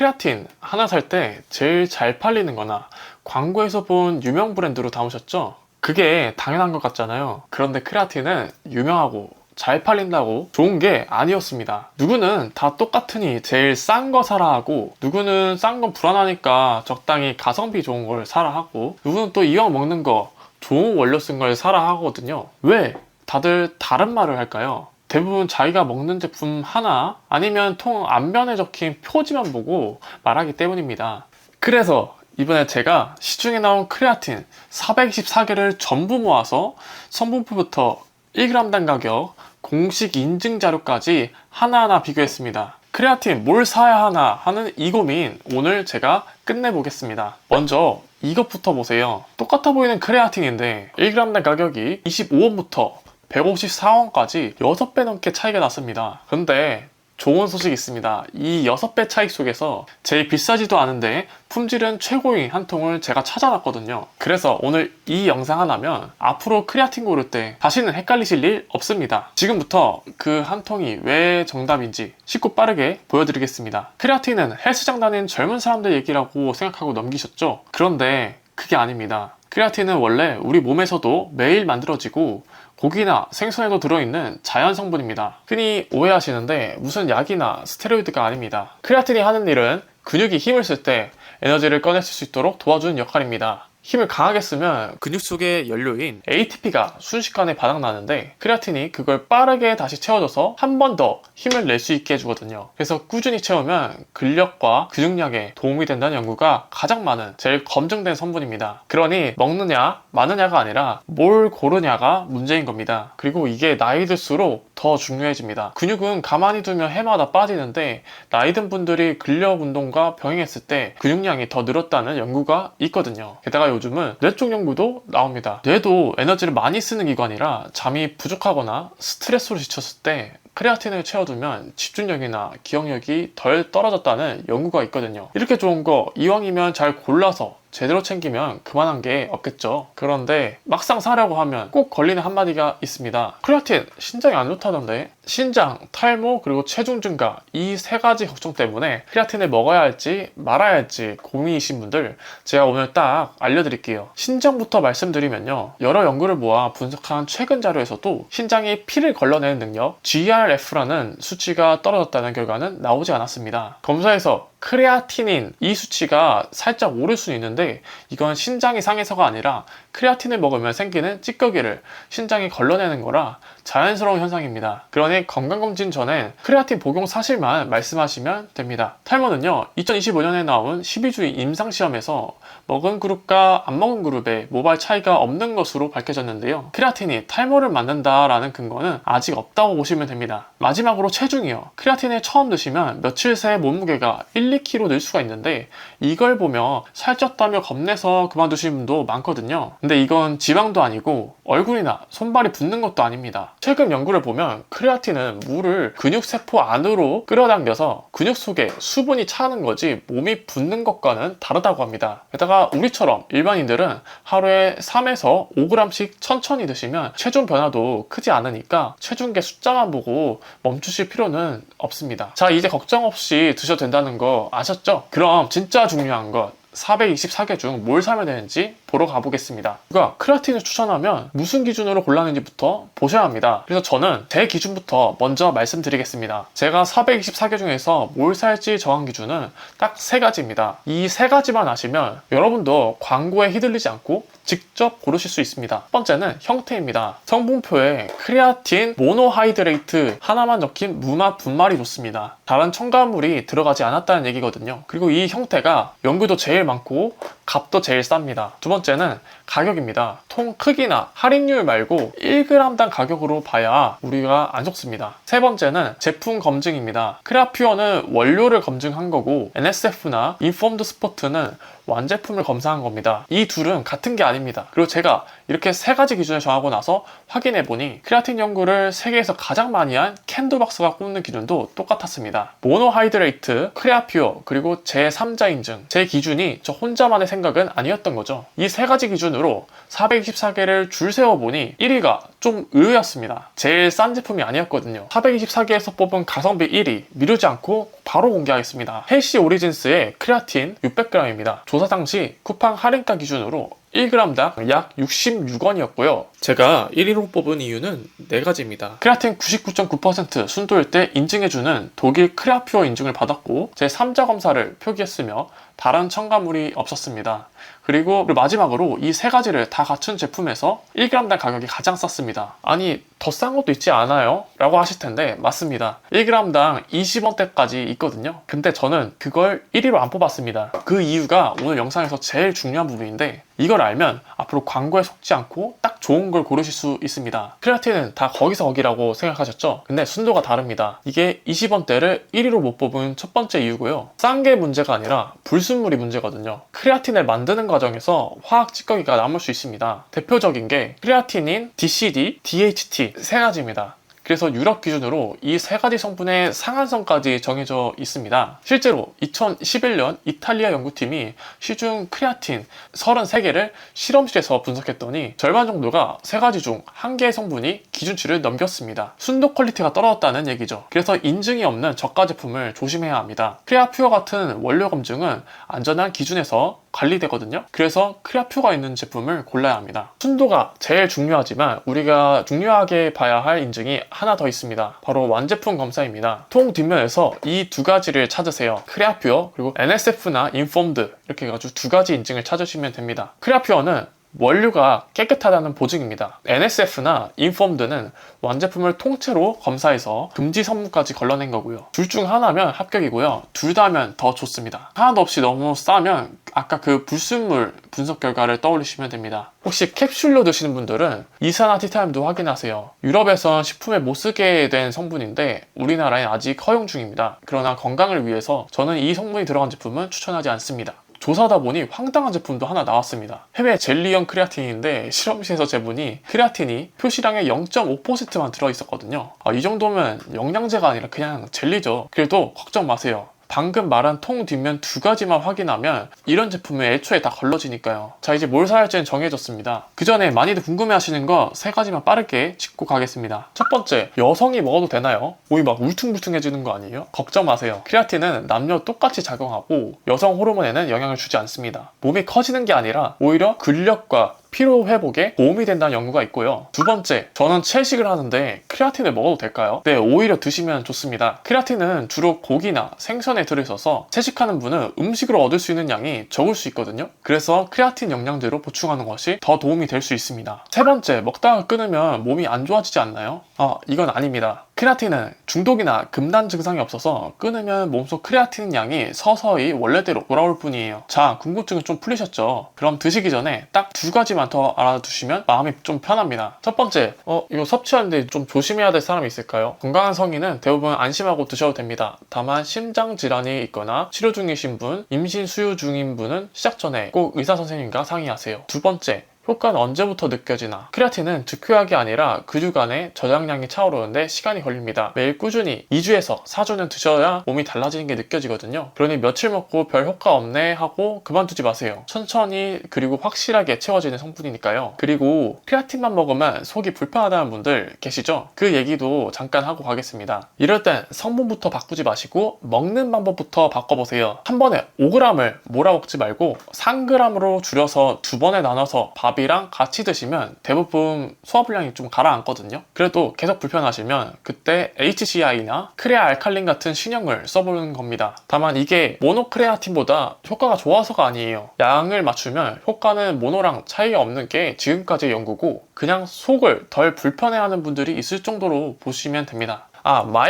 크레아틴 하나 살 때 제일 잘 팔리는 거나 광고에서 본 유명 브랜드로 담으셨죠? 그게 당연한 것 같잖아요. 그런데 크레아틴은 유명하고 잘 팔린다고 좋은 게 아니었습니다. 누구는 다 똑같으니 제일 싼 거 사라 하고, 누구는 싼 건 불안하니까 적당히 가성비 좋은 걸 사라 하고, 누구는 또 이왕 먹는 거 좋은 원료 쓴 걸 사라 하거든요. 왜 다들 다른 말을 할까요? 대부분 자기가 먹는 제품 하나 아니면 통 앞면에 적힌 표지만 보고 말하기 때문입니다. 그래서 이번에 제가 시중에 나온 크레아틴 424개를 전부 모아서 성분표부터 1g당 가격, 공식 인증 자료까지 하나하나 비교했습니다. 크레아틴 뭘 사야 하나 하는 이 고민 오늘 제가 끝내보겠습니다. 먼저 이것부터 보세요. 똑같아 보이는 크레아틴인데 1g당 가격이 25원부터 154원까지 6배 넘게 차이가 났습니다. 근데 좋은 소식이 있습니다. 이 6배 차이 속에서 제일 비싸지도 않은데 품질은 최고인 한 통을 제가 찾아놨거든요. 그래서 오늘 이 영상 하나면 앞으로 크레아틴 고를 때 다시는 헷갈리실 일 없습니다. 지금부터 그 한 통이 왜 정답인지 쉽고 빠르게 보여드리겠습니다. 크레아틴은 헬스장 다니는 젊은 사람들 얘기라고 생각하고 넘기셨죠? 그런데 그게 아닙니다. 크레아틴은 원래 우리 몸에서도 매일 만들어지고 고기나 생선에도 들어있는 자연 성분입니다. 흔히 오해하시는데 무슨 약이나 스테로이드가 아닙니다. 크레아틴이 하는 일은 근육이 힘을 쓸 때 에너지를 꺼내실 수 있도록 도와주는 역할입니다. 힘을 강하게 쓰면 근육 속의 연료인 ATP가 순식간에 바닥나는데 크레아틴이 그걸 빠르게 다시 채워줘서 한 번 더 힘을 낼 수 있게 해주거든요. 그래서 꾸준히 채우면 근력과 근육량에 도움이 된다는 연구가 가장 많은, 제일 검증된 성분입니다. 그러니 먹느냐 마느냐가 아니라 뭘 고르냐가 문제인 겁니다. 그리고 이게 나이 들수록 더 중요해집니다. 근육은 가만히 두면 해마다 빠지는데 나이 든 분들이 근력 운동과 병행했을 때 근육량이 더 늘었다는 연구가 있거든요. 게다가 요즘은 뇌 쪽 연구도 나옵니다. 뇌도 에너지를 많이 쓰는 기관이라 잠이 부족하거나 스트레스로 지쳤을 때 크레아틴을 채워두면 집중력이나 기억력이 덜 떨어졌다는 연구가 있거든요. 이렇게 좋은 거 이왕이면 잘 골라서 제대로 챙기면 그만한 게 없겠죠. 그런데 막상 사려고 하면 꼭 걸리는 한마디가 있습니다. 크레아틴 신장에 안 좋다던데. 신장, 탈모, 그리고 체중 증가, 이 세 가지 걱정 때문에 크레아틴을 먹어야 할지 말아야 할지 고민이신 분들 제가 오늘 딱 알려드릴게요. 신장부터 말씀드리면요, 여러 연구를 모아 분석한 최근 자료에서도 신장이 피를 걸러내는 능력 GRF라는 수치가 떨어졌다는 결과는 나오지 않았습니다. 검사에서 크레아티닌 이 수치가 살짝 오를 수는 있는데 이건 신장이 상해서가 아니라 크레아틴을 먹으면 생기는 찌꺼기를 신장이 걸러내는 거라 자연스러운 현상입니다. 그러니 건강검진 전엔 크레아틴 복용 사실만 말씀하시면 됩니다. 탈모는요, 2025년에 나온 12주의 임상시험에서 먹은 그룹과 안 먹은 그룹의 모발 차이가 없는 것으로 밝혀졌는데요. 크레아틴이 탈모를 막는다라는 근거는 아직 없다고 보시면 됩니다. 마지막으로 체중이요. 크레아틴을 처음 드시면 며칠 새에 몸무게가 1-2kg 늘 수가 있는데 이걸 보며 살쪘다며 겁내서 그만두시는 분도 많거든요. 근데 이건 지방도 아니고 얼굴이나 손발이 붓는 것도 아닙니다. 최근 연구를 보면 크레아틴은 물을 근육세포 안으로 끌어당겨서 근육 속에 수분이 차는 거지 몸이 붓는 것과는 다르다고 합니다. 게다가 우리처럼 일반인들은 하루에 3에서 5g씩 천천히 드시면 체중 변화도 크지 않으니까 체중계 숫자만 보고 멈추실 필요는 없습니다. 자, 이제 걱정 없이 드셔도 된다는 거 아셨죠? 그럼 진짜 중요한 것 424개 중 뭘 사면 되는지 보러 가보겠습니다. 누가 크레아틴을 추천하면 무슨 기준으로 골라내는지부터 보셔야 합니다. 그래서 저는 제 기준부터 먼저 말씀드리겠습니다. 제가 424개 중에서 뭘 살지 정한 기준은 딱 3가지입니다. 이 3가지만 아시면 여러분도 광고에 휘둘리지 않고 직접 고르실 수 있습니다. 첫 번째는 형태입니다. 성분표에 크레아틴 모노하이드레이트 하나만 적힌 무맛 분말이 좋습니다. 다른 첨가물이 들어가지 않았다는 얘기거든요. 그리고 이 형태가 연구도 제일 많고 값도 제일 쌉니다. 두 번째는 가격입니다. 통 크기나 할인율 말고 1g당 가격으로 봐야 우리가 안 속습니다. 세 번째는 제품 검증입니다. 크레아퓨어는 원료를 검증한 거고 NSF나 인폼드 스포트는 완제품을 검사한 겁니다. 이 둘은 같은 게 아닙니다. 그리고 제가 이렇게 3가지 기준을 정하고 나서 확인해보니 크레아틴 연구를 세계에서 가장 많이 한 캔도박스가 꼽는 기준도 똑같았습니다. 모노하이드레이트, 크레아퓨어, 그리고 제3자 인증. 제 기준이 저 혼자만의 생각은 아니었던 거죠. 이 이 세 가지 기준으로 424개를 줄 세워보니 1위가 좀 의외였습니다. 제일 싼 제품이 아니었거든요. 424개에서 뽑은 가성비 1위, 미루지 않고 바로 공개하겠습니다. 헬시 오리진스의 크레아틴 600g입니다. 조사 당시 쿠팡 할인가 기준으로 1g당 약 66원이었고요. 제가 1위로 뽑은 이유는 4가지입니다. 크레아틴 99.9% 순도일 때 인증해주는 독일 크레아퓨어 인증을 받았고 제 3자 검사를 표기했으며 다른 첨가물이 없었습니다. 그리고 마지막으로 이 세 가지를 다 갖춘 제품에서 1g당 가격이 가장 쌌습니다. 아니 더 싼 것도 있지 않아요? 라고 하실 텐데 맞습니다. 1g당 20원대까지 있거든요. 근데 저는 그걸 1위로 안 뽑았습니다. 그 이유가 오늘 영상에서 제일 중요한 부분인데 이걸 알면 앞으로 광고에 속지 않고 딱 좋은 걸 고르실 수 있습니다. 크레아틴은 다 거기서 거기라고 생각하셨죠? 근데 순도가 다릅니다. 이게 20원대를 1위로 못 뽑은 첫 번째 이유고요. 싼 게 문제가 아니라 불순물이 문제거든요. 크레아틴을 만드는 과정에서 화학 찌꺼기가 남을 수 있습니다. 대표적인 게 크레아티닌, DCD, DHT 세 가지입니다. 그래서 유럽 기준으로 이 세 가지 성분의 상한선까지 정해져 있습니다. 실제로 2011년 이탈리아 연구팀이 시중 크레아틴 33개를 실험실에서 분석했더니 절반 정도가 세 가지 중 한 개의 성분이 기준치를 넘겼습니다. 순도 퀄리티가 떨어졌다는 얘기죠. 그래서 인증이 없는 저가 제품을 조심해야 합니다. 크레아퓨어 같은 원료 검증은 안전한 기준에서 관리되거든요. 그래서 크레아퓨어가 있는 제품을 골라야 합니다. 순도가 제일 중요하지만 우리가 중요하게 봐야 할 인증이 하나 더 있습니다. 바로 완제품 검사입니다. 통 뒷면에서 이 두 가지를 찾으세요. 크레아퓨어 그리고 NSF나 인폼드 이렇게 해가지고 두 가지 인증을 찾으시면 됩니다. 크레아퓨어는 원료가 깨끗하다는 보증입니다. NSF나 인폼드는 완제품을 통째로 검사해서 금지 성분까지 걸러낸 거고요. 둘 중 하나면 합격이고요. 둘 다면 더 좋습니다. 하나도 없이 너무 싸면 아까 그 불순물 분석 결과를 떠올리시면 됩니다. 혹시 캡슐로 드시는 분들은 이산화티타임도 확인하세요. 유럽에선 식품에 못 쓰게 된 성분인데 우리나라엔 아직 허용 중입니다. 그러나 건강을 위해서 저는 이 성분이 들어간 제품은 추천하지 않습니다. 조사하다 보니 황당한 제품도 하나 나왔습니다. 해외 젤리형 크레아틴인데 실험실에서 재보니 크레아틴이 표시량의 0.5%만 들어있었거든요. 이 정도면 영양제가 아니라 그냥 젤리죠. 그래도 걱정 마세요. 방금 말한 통 뒷면 두 가지만 확인하면 이런 제품에 애초에 다 걸러지니까요. 자, 이제 뭘 사야 할지는 정해졌습니다. 그 전에 많이들 궁금해하시는 거 세 가지만 빠르게 짚고 가겠습니다. 첫 번째, 여성이 먹어도 되나요? 몸이 막 울퉁불퉁해지는 거 아니에요? 걱정 마세요. 크레아틴은 남녀 똑같이 작용하고 여성 호르몬에는 영향을 주지 않습니다. 몸이 커지는 게 아니라 오히려 근력과 피로 회복에 도움이 된다는 연구가 있고요. 두 번째, 저는 채식을 하는데 크레아틴을 먹어도 될까요? 네, 오히려 드시면 좋습니다. 크레아틴은 주로 고기나 생선에 들어있어서 채식하는 분은 음식으로 얻을 수 있는 양이 적을 수 있거든요. 그래서 크레아틴 영양제로 보충하는 것이 더 도움이 될 수 있습니다. 세 번째, 먹다가 끊으면 몸이 안 좋아지지 않나요? 이건 아닙니다. 크레아틴은 중독이나 금단 증상이 없어서 끊으면 몸속 크레아틴 양이 서서히 원래대로 돌아올 뿐이에요. 자, 궁금증은 좀 풀리셨죠? 그럼 드시기 전에 딱 두 가지만 더 알아두시면 마음이 좀 편합니다. 첫 번째, 이거 섭취하는데 좀 조심해야 될 사람이 있을까요? 건강한 성인은 대부분 안심하고 드셔도 됩니다. 다만 심장 질환이 있거나 치료 중이신 분, 임신 수유 중인 분은 시작 전에 꼭 의사 선생님과 상의하세요. 두 번째, 효과는 언제부터 느껴지나? 크레아틴은 즉효약이 아니라 근육 안에 저장량이 차오르는데 시간이 걸립니다. 매일 꾸준히 2주에서 4주는 드셔야 몸이 달라지는 게 느껴지거든요. 그러니 며칠 먹고 별 효과 없네 하고 그만두지 마세요. 천천히 그리고 확실하게 채워지는 성분이니까요. 그리고 크레아틴만 먹으면 속이 불편하다는 분들 계시죠? 그 얘기도 잠깐 하고 가겠습니다. 이럴 땐 성분부터 바꾸지 마시고 먹는 방법부터 바꿔보세요. 한 번에 5g을 몰아먹지 말고 3g으로 줄여서 두 번에 나눠서 밥이랑 같이 드시면 대부분 소화불량이 좀 가라앉거든요. 그래도 계속 불편하시면 그때 HCI나 크레아 알칼린 같은 신형을 써보는 겁니다. 다만 이게 모노크레아틴보다 효과가 좋아서가 아니에요. 양을 맞추면 효과는 모노랑 차이가 없는 게 지금까지의 연구고 그냥 속을 덜 불편해하는 분들이 있을 정도로 보시면 됩니다.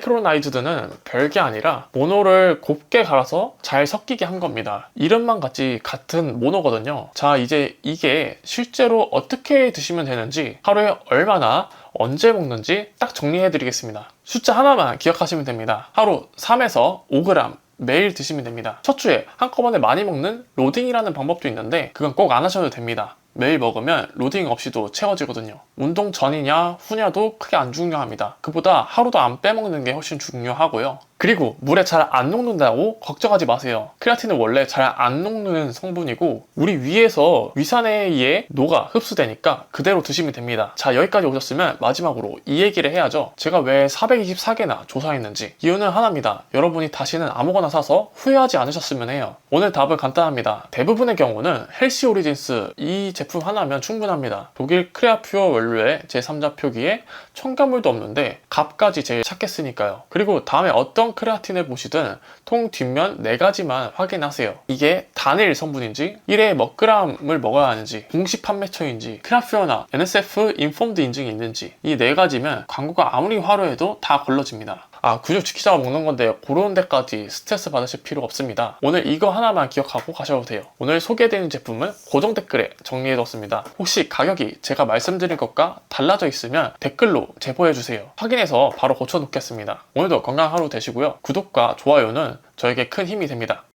마이크로나이즈드는 별게 아니라 모노를 곱게 갈아서 잘 섞이게 한 겁니다. 이름만 같은 모노거든요. 자, 이제 이게 실제로 어떻게 드시면 되는지, 하루에 얼마나 언제 먹는지 딱 정리해 드리겠습니다. 숫자 하나만 기억하시면 됩니다. 하루 3에서 5g 매일 드시면 됩니다. 첫 주에 한꺼번에 많이 먹는 로딩이라는 방법도 있는데 그건 꼭 안 하셔도 됩니다. 매일 먹으면 로딩 없이도 채워지거든요. 운동 전이냐 후냐도 크게 안 중요합니다. 그보다 하루도 안 빼먹는 게 훨씬 중요하고요. 그리고 물에 잘 안 녹는다고 걱정하지 마세요. 크레아틴은 원래 잘 안 녹는 성분이고 우리 위에서 위산에 의해 녹아 흡수되니까 그대로 드시면 됩니다. 자, 여기까지 오셨으면 마지막으로 이 얘기를 해야죠. 제가 왜 424개나 조사했는지. 이유는 하나입니다. 여러분이 다시는 아무거나 사서 후회하지 않으셨으면 해요. 오늘 답은 간단합니다. 대부분의 경우는 헬시 오리진스 이 제품 하나면 충분합니다. 독일 크레아퓨어 원료의 제3자 표기에 첨가물도 없는데 값까지 제일 찾겠으니까요. 그리고 다음에 어떤 크레아틴을 보시든 통 뒷면 4가지만 확인하세요. 이게 단일 성분인지 1회 몇 g을 먹어야 하는지 공식 판매처인지 크레아퓨어나 NSF 인폼드 인증이 있는지 이 4가지면 광고가 아무리 화려해도 다 걸러집니다. 구육 지키자고 먹는 건데 그런 데까지 스트레스 받으실 필요 없습니다. 오늘 이거 하나만 기억하고 가셔도 돼요. 오늘 소개해드리는 제품은 고정 댓글에 정리해뒀습니다. 혹시 가격이 제가 말씀드린 것과 달라져 있으면 댓글로 제보해주세요. 확인해서 바로 고쳐놓겠습니다. 오늘도 건강한 하루 되시고요. 구독과 좋아요는 저에게 큰 힘이 됩니다.